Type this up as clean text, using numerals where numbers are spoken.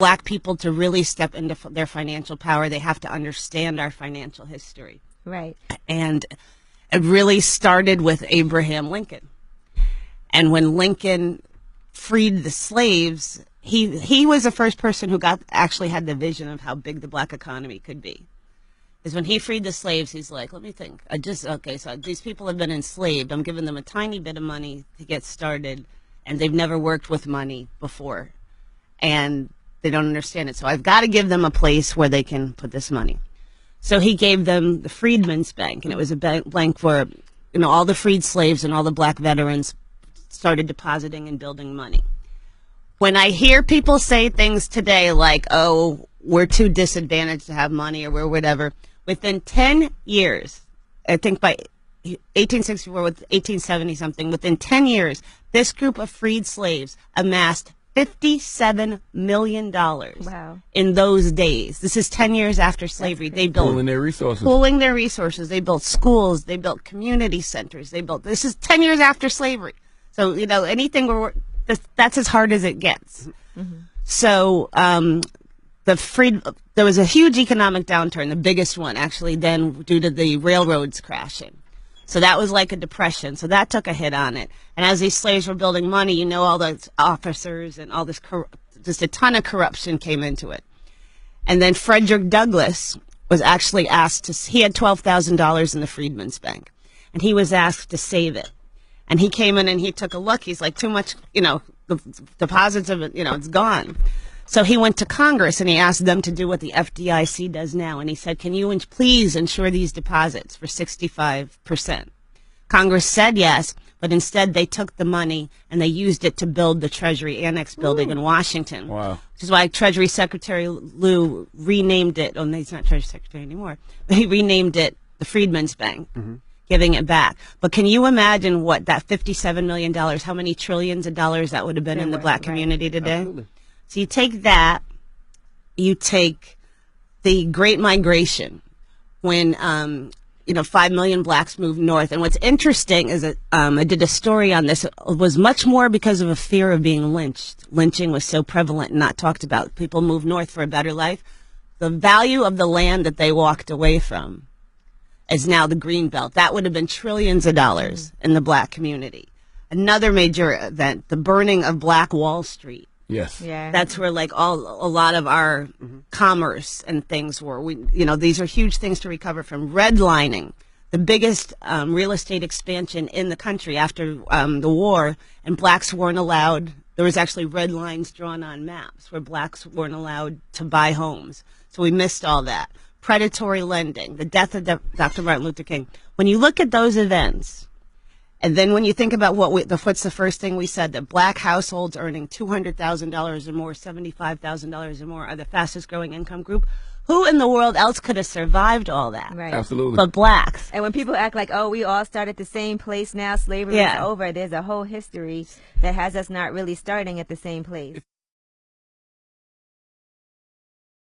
Black people to really step into their financial power, they have to understand our financial history. Right. And it really started with Abraham Lincoln. And when Lincoln freed the slaves, he was the first person who actually had the vision of how big the black economy could be. Because when he freed the slaves, he's like, let me think. So these people have been enslaved. I'm giving them a tiny bit of money to get started, and they've never worked with money before. And they don't understand it. So I've got to give them a place where they can put this money. So he gave them the Freedmen's Bank, and it was a bank where, all the freed slaves and all the black veterans started depositing and building money. When I hear people say things today like, oh, we're too disadvantaged to have money or we're whatever, within 10 years, I think by 1864 with 1870 something, within 10 years, this group of freed slaves amassed $57 million in those days. This is 10 years after slavery. They built pooling their resources. They built schools. They built community centers. This is 10 years after slavery. So, anything that's as hard as it gets. Mm-hmm. So, there was a huge economic downturn, the biggest one actually then due to the railroads crashing. So that was like a depression. So that took a hit on it. And as these slaves were building money, all those officers and all this, just a ton of corruption came into it. And then Frederick Douglass was actually asked he had $12,000 in the Freedmen's Bank, and he was asked to save it. And he came in and he took a look. He's like, too much, the deposits of it, it's gone. So he went to Congress and he asked them to do what the FDIC does now. And he said, can you please insure these deposits for 65%? Congress said yes, but instead they took the money and they used it to build the Treasury Annex building in Washington. Wow. Which is why Treasury Secretary Lew renamed it, he's not Treasury Secretary anymore, but he renamed it the Freedmen's Bank. Mm-hmm. Giving it back. But can you imagine what that $57 million, how many trillions of dollars that would have been in the black community today? Absolutely. So you take that, you take the Great Migration, when 5 million blacks moved north. And what's interesting is that I did a story on this. It was much more because of a fear of being lynched. Lynching was so prevalent and not talked about. People moved north for a better life. The value of the land that they walked away from is now the green belt. That would have been trillions of dollars in the black community. Another major event, the burning of Black Wall Street. Yes. Yeah. That's where a lot of our commerce and things were. These are huge things to recover from. Redlining, the biggest real estate expansion in the country after the war, and blacks weren't allowed. There was actually red lines drawn on maps where blacks weren't allowed to buy homes. So we missed all that. Predatory lending, the death of Dr. Martin Luther King. When you look at those events, and then when you think about what's the first thing we said, that black households earning $200,000 or more, $75,000 or more are the fastest growing income group. Who in the world else could have survived all that? Right. Absolutely. But blacks. And when people act like, oh, we all start at the same place now, slavery is over, there's a whole history that has us not really starting at the same place.